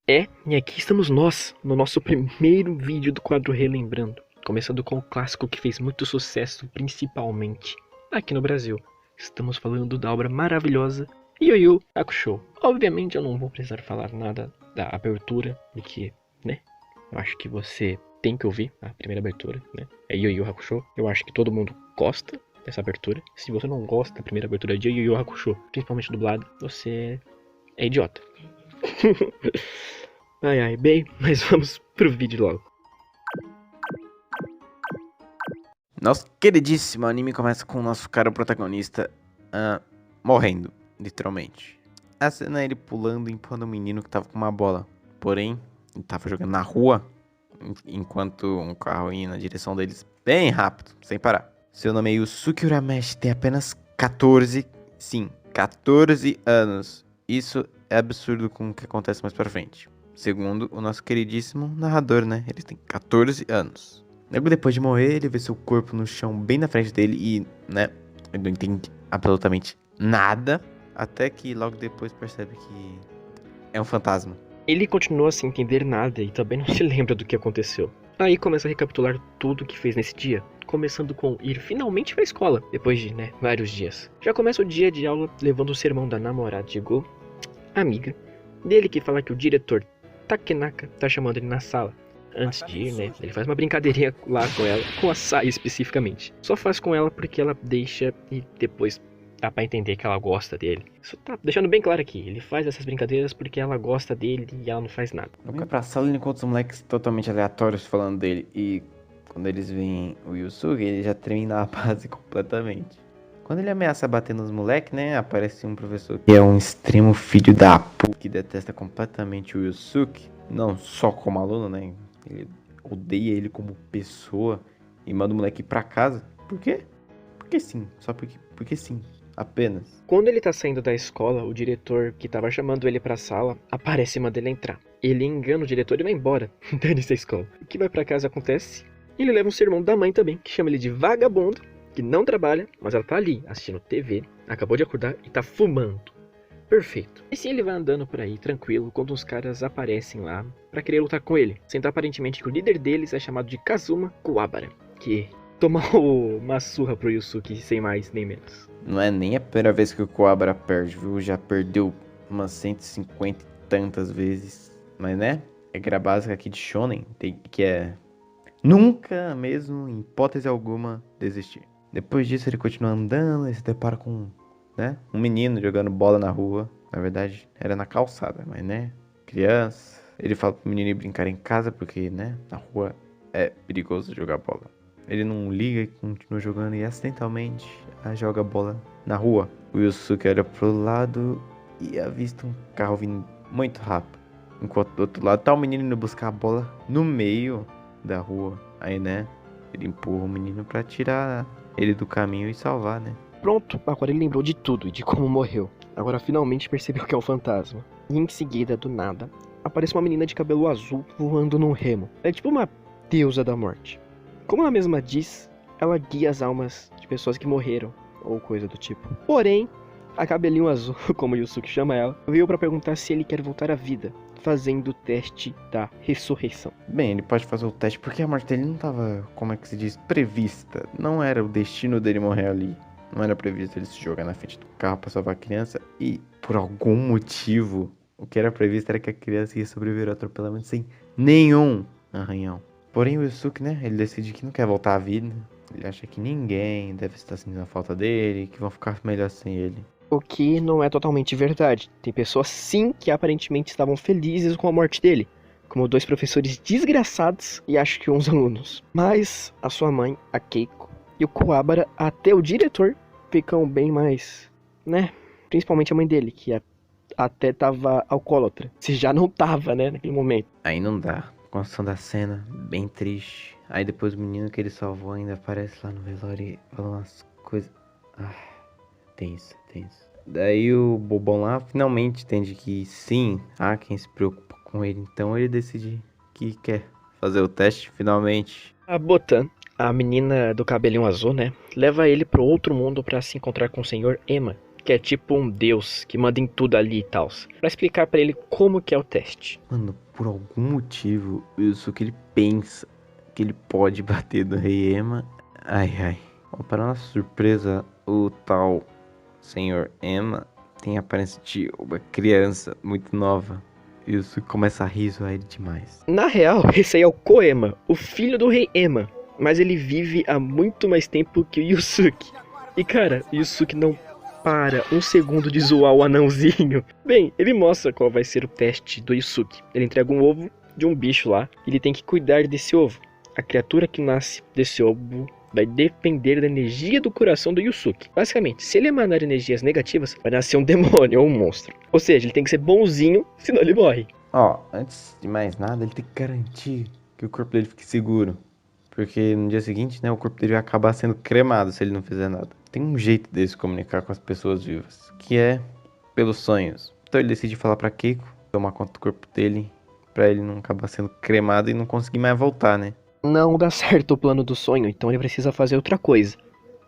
E aqui estamos nós, no nosso primeiro vídeo do quadro Relembrando. Começando com o clássico que fez muito sucesso, principalmente aqui no Brasil. Estamos falando da obra maravilhosa Yu Yu Hakusho. Obviamente eu não vou precisar falar nada da abertura, porque, né, eu acho que você tem que ouvir a primeira abertura, né, é Yu Yu Hakusho. Eu acho que todo mundo gosta dessa abertura. Se você não gosta da primeira abertura de Yu Yu Hakusho, principalmente dublado, você é idiota. Bem, mas vamos pro vídeo logo. Nosso queridíssimo anime começa com o nosso cara protagonista morrendo, literalmente. A cena é ele pulando e empurrando um menino que tava com uma bola. Porém, ele tava jogando na rua, enquanto um carro ia na direção deles bem rápido, sem parar. Seu nome é Yusuke Urameshi, tem apenas 14 anos. Isso é absurdo com o que acontece mais pra frente. Segundo o nosso queridíssimo narrador, né? Ele tem 14 anos. Logo depois de morrer, ele vê seu corpo no chão bem na frente dele e, né, ele não entende absolutamente nada. Até que logo depois percebe que é um fantasma. Ele continua sem entender nada e também não se lembra do que aconteceu. Aí começa a recapitular tudo o que fez nesse dia, começando com ir finalmente pra escola, depois de, vários dias. Já começa o dia de aula levando o sermão da namorada de Go, amiga, dele que fala que o diretor Takenaka tá chamando ele na sala. Antes de ir, ele faz uma brincadeirinha lá com ela, com a saia especificamente. Só faz com ela porque ela deixa e depois dá pra entender que ela gosta dele. Isso tá deixando bem claro aqui. Ele faz essas brincadeiras porque ela gosta dele e ela não faz nada. Ele vai pra sala e encontra os moleques totalmente aleatórios falando dele. E quando eles veem o Yusuke, ele já termina a base completamente. Quando ele ameaça bater nos moleques, né, aparece um professor que é um extremo filho da puta, que detesta completamente o Yusuke. Não só como aluno, né, ele odeia ele como pessoa e manda o moleque ir pra casa. Por quê? Porque sim, só porque sim, apenas. Quando ele tá saindo da escola, o diretor que tava chamando ele pra sala aparece e manda ele entrar. Ele engana o diretor e vai embora, dane-se a escola. O que vai pra casa acontece? Ele leva um sermão da mãe também, que chama ele de vagabundo, que não trabalha, mas ela tá ali, assistindo TV, acabou de acordar e tá fumando. Perfeito. E se ele vai andando por aí, tranquilo, quando uns caras aparecem lá pra querer lutar com ele, sendo aparentemente que o líder deles é chamado de Kazuma Kuwabara, que toma uma surra pro Yusuke sem mais nem menos. Não é nem a primeira vez que o Kuwabara perde, viu? Já perdeu umas 150 e tantas vezes. Mas, né? Regra básica aqui de Shonen, que é nunca mesmo, em hipótese alguma, desistir. Depois disso ele continua andando e se depara com, um menino jogando bola na rua. Na verdade, era na calçada, mas, criança. Ele fala pro menino ir brincar em casa porque, na rua é perigoso jogar bola. Ele não liga e continua jogando e acidentalmente joga a bola na rua. O Yusuke olha pro lado e avista um carro vindo muito rápido. Enquanto do outro lado tá o menino indo buscar a bola no meio da rua. Aí, ele empurra o menino pra tirar ele do caminho e salvar, Pronto, agora ele lembrou de tudo e de como morreu. Agora finalmente percebeu que é um fantasma. E em seguida, do nada, aparece uma menina de cabelo azul voando num remo. É tipo uma deusa da morte. Como ela mesma diz, ela guia as almas de pessoas que morreram, ou coisa do tipo. Porém, a cabelinho azul, como Yusuke chama ela, veio pra perguntar se ele quer voltar à vida, fazendo o teste da ressurreição. Bem, ele pode fazer o teste porque a morte dele não tava, como é que se diz, prevista. Não era o destino dele morrer ali. Não era previsto ele se jogar na frente do carro pra salvar a criança. E, por algum motivo, o que era previsto era que a criança ia sobreviver ao atropelamento sem nenhum arranhão. Porém, o Yusuke, ele decide que não quer voltar à vida. Ele acha que ninguém deve estar sentindo a falta dele, que vão ficar melhor sem ele. O que não é totalmente verdade. Tem pessoas sim que aparentemente estavam felizes com a morte dele, como 2 professores desgraçados e acho que uns alunos. Mas a sua mãe, a Keiko, e o Kuwabara, até o diretor, ficam bem mais, Principalmente a mãe dele, que até tava alcoólatra. Se já não tava, naquele momento. Aí não dá. Construção da cena, bem triste. Aí depois o menino que ele salvou ainda aparece lá no velório e fala umas coisas. Tenso. Daí o bobão lá finalmente entende que sim, há quem se preocupa com ele. Então ele decide que quer fazer o teste finalmente. A Botan, a menina do cabelinho azul, leva ele pro outro mundo pra se encontrar com o Senhor Ema, que é tipo um deus, que manda em tudo ali e tal, pra explicar pra ele como que é o teste. Mano, por algum motivo, isso que ele pensa que ele pode bater no Rei Ema. Ai. Bom, para nossa surpresa, o tal Senhor Ema tem a aparência de uma criança muito nova. Isso começa a rir zoar ele demais. Na real, esse aí é o Koema, o filho do Rei Ema, mas ele vive há muito mais tempo que o Yusuke. E cara, o Yusuke não para um segundo de zoar o anãozinho. Bem, ele mostra qual vai ser o teste do Yusuke. Ele entrega um ovo de um bicho lá, e ele tem que cuidar desse ovo. A criatura que nasce desse ovo vai depender da energia do coração do Yusuke. Basicamente, se ele emanar energias negativas, vai nascer um demônio ou um monstro. Ou seja, ele tem que ser bonzinho, senão ele morre. Antes de mais nada, ele tem que garantir que o corpo dele fique seguro. Porque no dia seguinte, né, o corpo dele vai acabar sendo cremado se ele não fizer nada. Tem um jeito dele se comunicar com as pessoas vivas, que é pelos sonhos. Então ele decide falar pra Keiko tomar conta do corpo dele, pra ele não acabar sendo cremado e não conseguir mais voltar, né? Não dá certo o plano do sonho, então ele precisa fazer outra coisa.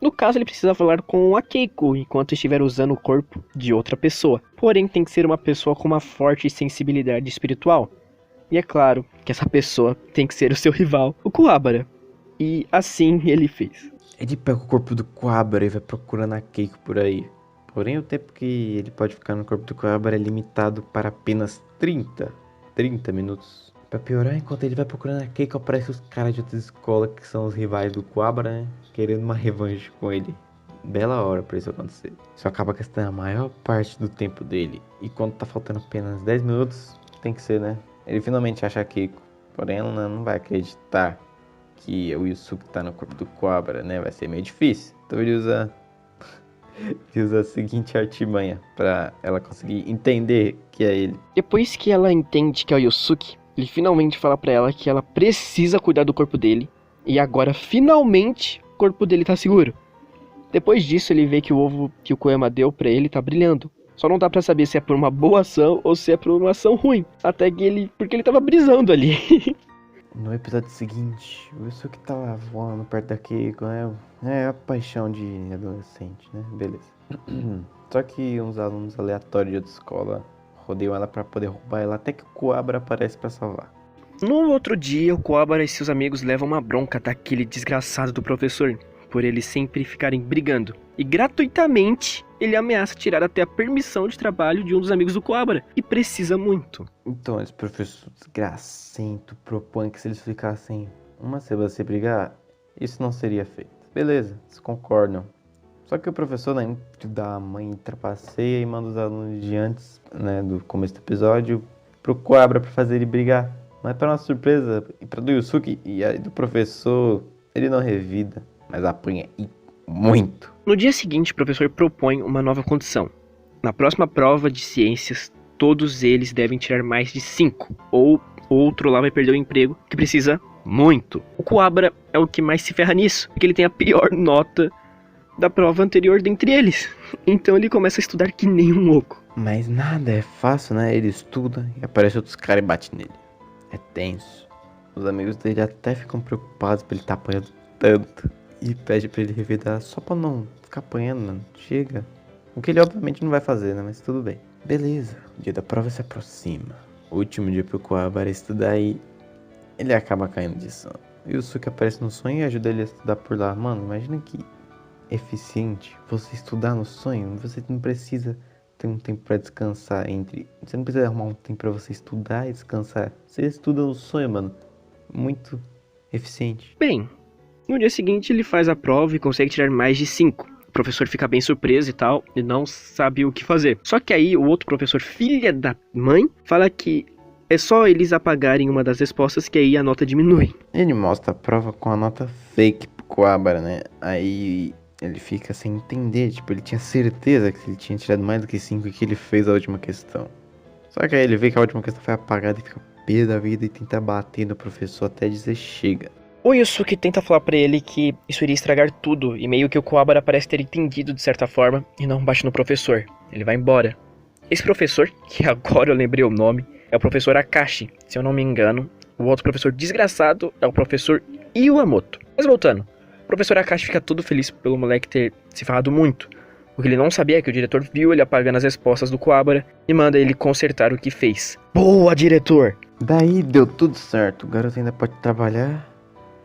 No caso, ele precisa falar com a Keiko enquanto estiver usando o corpo de outra pessoa. Porém, tem que ser uma pessoa com uma forte sensibilidade espiritual. E é claro que essa pessoa tem que ser o seu rival, o Kuwabara. E assim ele fez. Ele pega o corpo do Kuwabara e vai procurando a Keiko por aí. Porém, o tempo que ele pode ficar no corpo do Kuwabara é limitado para apenas 30 minutos. Pra piorar, enquanto ele vai procurando a Keiko, aparecem os caras de outra escola que são os rivais do Kuwabara, né? Querendo uma revanche com ele. Bela hora pra isso acontecer. Isso acaba gastando a maior parte do tempo dele. E quando tá faltando apenas 10 minutos, tem que ser, né? Ele finalmente acha a Keiko. Porém, ela não vai acreditar que o Yusuke tá no corpo do Kuwabara, né? Vai ser meio difícil. Então ele usa a seguinte artimanha pra ela conseguir entender que é ele. Depois que ela entende que é o Yusuke, ele finalmente fala pra ela que ela precisa cuidar do corpo dele. E agora, finalmente, o corpo dele tá seguro. Depois disso, ele vê que o ovo que o Koema deu pra ele tá brilhando. Só não dá pra saber se é por uma boa ação ou se é por uma ação ruim. Até que porque ele tava brisando ali. No episódio seguinte, o Yusuke tá lá voando perto da Keiko, né? É a paixão de adolescente, né? Beleza. Só que uns alunos aleatórios de outra escola rodeiam ela pra poder roubar ela, até que o Kuwabara aparece pra salvar. No outro dia, o Kuwabara e seus amigos levam uma bronca daquele desgraçado do professor, por eles sempre ficarem brigando. E gratuitamente, ele ameaça tirar até a permissão de trabalho de um dos amigos do Kuwabara, e precisa muito. Então esse professor desgracento propõe que se eles ficassem uma semana sem brigar, isso não seria feito. Beleza, eles concordam. Só que o professor, né, da mãe trapaceia e manda os alunos de antes, né, do começo do episódio, pro Kuwabara pra fazer ele brigar. Mas para nossa surpresa, e pra do Yusuke e aí do professor, ele não revida, mas apanha e muito. No dia seguinte, o professor propõe uma nova condição. Na próxima prova de ciências, todos eles devem tirar mais de 5, ou o outro lá vai perder o emprego, que precisa muito. O Kuwabara é o que mais se ferra nisso, porque ele tem a pior nota da prova anterior dentre eles. Então ele começa a estudar que nem um louco. Mas nada é fácil, né? Ele estuda e aparece outros caras e bate nele. É tenso. Os amigos dele até ficam preocupados por ele estar apanhando tanto. E pede pra ele revidar só pra não ficar apanhando, mano. Chega. O que ele obviamente não vai fazer, né? Mas tudo bem. Beleza. O dia da prova se aproxima. O último dia pro Kuwabara estudar e ele acaba caindo de sono. E o Yusuke aparece no sonho e ajuda ele a estudar por lá. Mano, imagina que eficiente você estudar no sonho. Você não precisa ter um tempo pra descansar entre... Você não precisa arrumar um tempo pra você estudar e descansar. Você estuda no sonho, mano. Muito eficiente. Bem, no dia seguinte ele faz a prova e consegue tirar mais de 5. O professor fica bem surpreso e tal, e não sabe o que fazer. Só que aí o outro professor, filha da mãe, fala que é só eles apagarem uma das respostas que aí a nota diminui. Ele mostra a prova com a nota fake pro Kuwabara, né? Aí ele fica sem entender, tipo, ele tinha certeza que ele tinha tirado mais do que 5 e que ele fez a última questão. Só que aí ele vê que a última questão foi apagada e fica pé da vida e tenta bater no professor até dizer chega. O Yusuke tenta falar pra ele que isso iria estragar tudo, e meio que o Kuwabara parece ter entendido de certa forma, e não bate no professor. Ele vai embora. Esse professor, que agora eu lembrei o nome, é o professor Akashi. Se eu não me engano, o outro professor desgraçado é o professor Iwamoto. Mas voltando, o professor Akashi fica todo feliz pelo moleque ter se ferrado muito. O que ele não sabia é que o diretor viu ele apagando as respostas do Coabra e manda ele consertar o que fez. Boa, diretor! Daí deu tudo certo, o garoto ainda pode trabalhar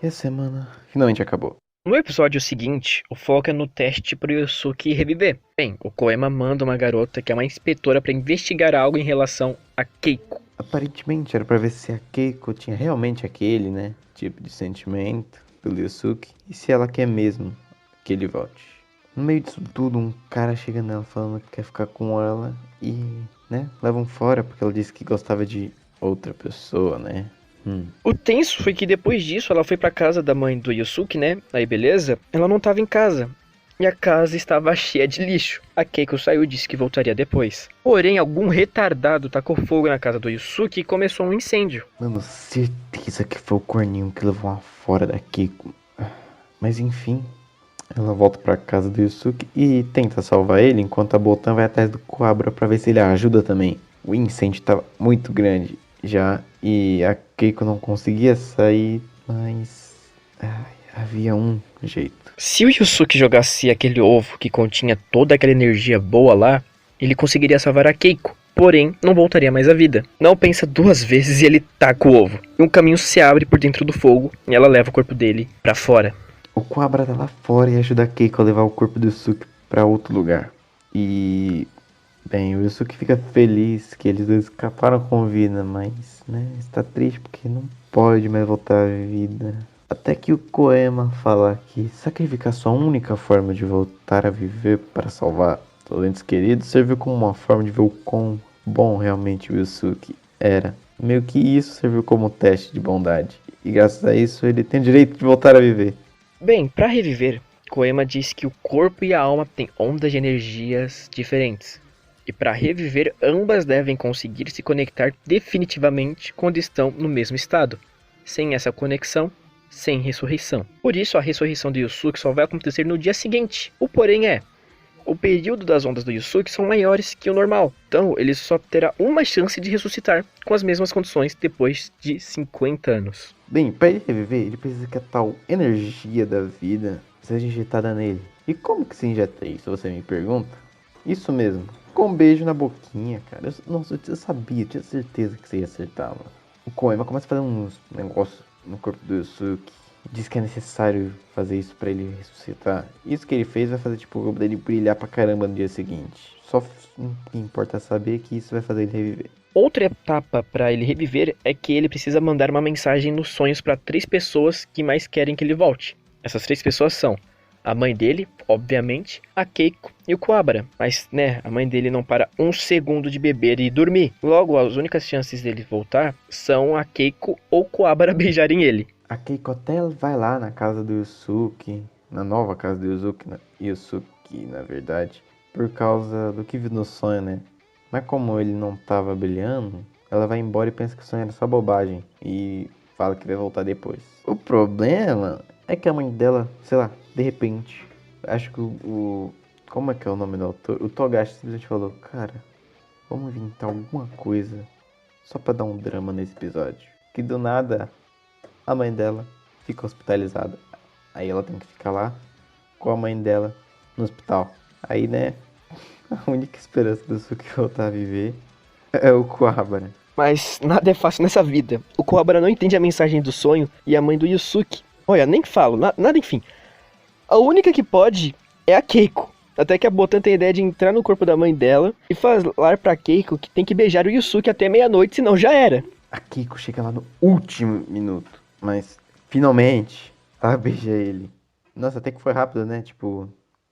e a semana finalmente acabou. No episódio seguinte, o foco é no teste pro Yusuke reviver. Bem, o Koema manda uma garota que é uma inspetora para investigar algo em relação a Keiko. Aparentemente era pra ver se a Keiko tinha realmente aquele, né, tipo de sentimento pelo Yusuke e se ela quer mesmo que ele volte. No meio disso tudo, um cara chega nela falando que quer ficar com ela e, né, levam fora porque ela disse que gostava de outra pessoa, né. O tenso foi que depois disso ela foi pra casa da mãe do Yusuke, né? Aí beleza, ela não tava em casa. E a casa estava cheia de lixo. A Keiko saiu e disse que voltaria depois. Porém, algum retardado tacou fogo na casa do Yusuke e começou um incêndio. Mano, certeza que foi o corninho que levou ela fora da Keiko. Mas enfim, ela volta pra casa do Yusuke e tenta salvar ele, enquanto a Botan vai atrás do Coabra pra ver se ele ajuda também. O incêndio tava muito grande já e a Keiko não conseguia sair, mas havia um jeito. Se o Yusuke jogasse aquele ovo que continha toda aquela energia boa lá, ele conseguiria salvar a Keiko. Porém, não voltaria mais à vida. Não pensa duas vezes e ele taca o ovo. E um caminho se abre por dentro do fogo e ela leva o corpo dele pra fora. O Coabra tá lá fora e ajuda a Keiko a levar o corpo do Yusuke pra outro lugar. E... bem, o Yusuke fica feliz que eles dois escaparam com vida, mas, né, está triste porque não pode mais voltar à vida. Até que o Koema fala que sacrificar sua única forma de voltar a viver para salvar seus entes queridos serviu como uma forma de ver o quão bom realmente o Yusuke era. Meio que isso serviu como teste de bondade. E graças a isso ele tem o direito de voltar a viver. Bem, para reviver, Koema diz que o corpo e a alma têm ondas de energias diferentes. E para reviver, ambas devem conseguir se conectar definitivamente quando estão no mesmo estado. Sem essa conexão, sem ressurreição. Por isso, a ressurreição do Yusuke só vai acontecer no dia seguinte. O porém é, o período das ondas do Yusuke são maiores que o normal. Então, ele só terá uma chance de ressuscitar com as mesmas condições depois de 50 anos. Bem, para ele reviver, ele precisa que a tal energia da vida seja injetada nele. E como que se injeta isso, você me pergunta? Isso mesmo, com um beijo na boquinha, cara. Eu sabia, eu tinha certeza que você ia acertar, mano. O Koema começa a fazer uns negócios no corpo do Yusuke. Diz que é necessário fazer isso pra ele ressuscitar. Isso que ele fez vai fazer tipo o corpo dele brilhar pra caramba no dia seguinte. Só o que importa saber que isso vai fazer ele reviver. Outra etapa para ele reviver é que ele precisa mandar uma mensagem nos sonhos para 3 pessoas que mais querem que ele volte. Essas 3 pessoas são a mãe dele, obviamente, a Keiko e o Coabra. Mas, né, a mãe dele não para um segundo de beber e dormir. Logo, as únicas chances dele voltar são a Keiko ou o Coabra beijarem ele. A Keiko até vai lá na casa do Yusuke, na nova casa do Yusuke, na verdade, por causa do que viu no sonho, né? Mas como ele não tava brilhando, ela vai embora e pensa que o sonho era só bobagem e fala que vai voltar depois. O problema é que a mãe dela, sei lá, de repente, acho que como é que é o nome do autor? O Togashi simplesmente falou, cara, vamos inventar alguma coisa só pra dar um drama nesse episódio. Que do nada a mãe dela fica hospitalizada. Aí ela tem que ficar lá com a mãe dela no hospital. Aí, né, a única esperança do Yusuke voltar a viver é o Coabra. Mas nada é fácil nessa vida. O Coabra não entende a mensagem do sonho e a mãe do Yusuke. Olha, nem falo, nada enfim. A única que pode é a Keiko. Até que a Botan tem a ideia de entrar no corpo da mãe dela e falar pra Keiko que tem que beijar o Yusuke até meia-noite, senão já era. A Keiko chega lá no último minuto, mas finalmente ela beija ele. Nossa, até que foi rápido, né? Tipo,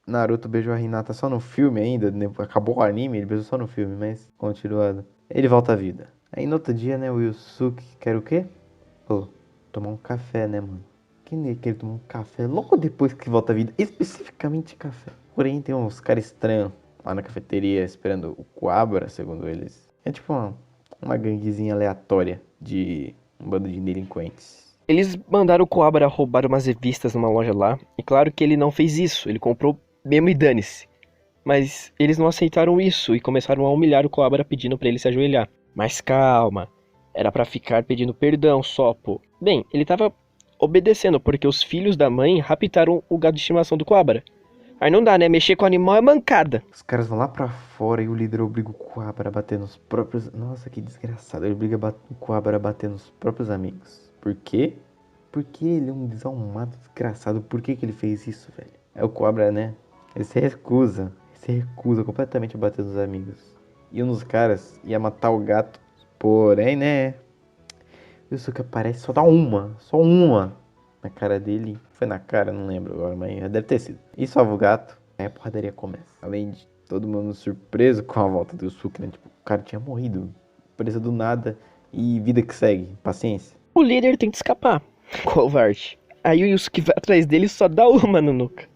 Naruto beijou a Hinata só no filme ainda, né? Acabou o anime, ele beijou só no filme, mas continuando. Ele volta à vida. Aí no outro dia, né, o Yusuke quer o quê? Pô, tomar um café, né, mano? Quem é que ele tomar um café logo depois que volta à vida? Especificamente café. Porém, tem uns caras estranhos lá na cafeteria esperando o Coabra, segundo eles. É tipo uma ganguezinha aleatória de um bando de delinquentes. Eles mandaram o Coabra roubar umas revistas numa loja lá. E claro que ele não fez isso, ele comprou mesmo e dane-se. Mas eles não aceitaram isso e começaram a humilhar o Coabra pedindo pra ele se ajoelhar. Mas calma, era pra ficar pedindo perdão só, pô. Bem, ele tava obedecendo porque os filhos da mãe raptaram o gado de estimação do Coabra. Aí não dá, né? Mexer com o animal é mancada. Os caras vão lá pra fora e o líder obriga o Coabra a bater nos próprios... Nossa, que desgraçado. Ele obriga o Coabra a bater nos próprios amigos. Por quê? Porque ele é um desalmado desgraçado. Por que ele fez isso, velho? É o Coabra, né? Ele se recusa completamente a bater nos amigos. E um dos caras ia matar o gato. Porém, né? Isso que aparece só uma na cara dele. Foi na cara, não lembro agora, mas deve ter sido. E salva o gato. Aí a porradaria começa. Além de todo mundo surpreso com a volta do Yusuke, né? Tipo, o cara tinha morrido. Preso do nada. E vida que segue. Paciência. O líder tenta escapar. Covarde. Aí o Yusuke vai atrás dele e só dá uma no nuca.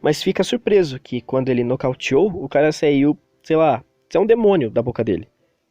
Mas fica surpreso que quando ele nocauteou, o cara saiu, sei lá, é um demônio da boca dele.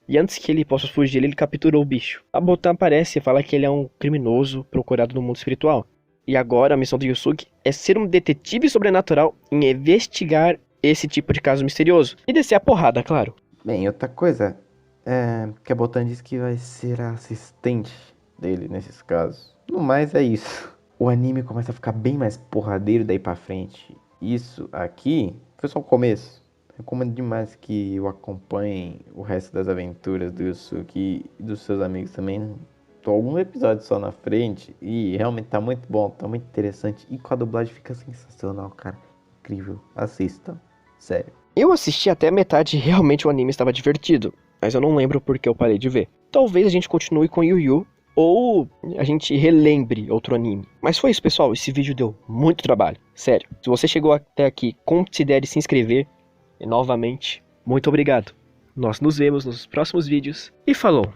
E antes que ele possa fugir, ele capturou o bicho. A Botan aparece e fala que ele é um criminoso procurado no mundo espiritual. E agora a missão do Yusuke é ser um detetive sobrenatural em investigar esse tipo de caso misterioso. E descer a porrada, claro. Bem, outra coisa é que a Botan disse que vai ser a assistente dele nesses casos. No mais é isso. O anime começa a ficar bem mais porradeiro daí pra frente. Isso aqui foi só o começo. Recomendo demais que eu acompanhe o resto das aventuras do Yusuke e dos seus amigos também. Tô alguns episódios só na frente e realmente tá muito bom, tá muito interessante. E com a dublagem fica sensacional, cara. Incrível. Assistam. Sério. Eu assisti até a metade e realmente o anime estava divertido. Mas eu não lembro porque eu parei de ver. Talvez a gente continue com Yu Yu ou a gente relembre outro anime. Mas foi isso, pessoal. Esse vídeo deu muito trabalho. Sério. Se você chegou até aqui, considere se inscrever. E novamente, muito obrigado. Nós nos vemos nos próximos vídeos. E falou!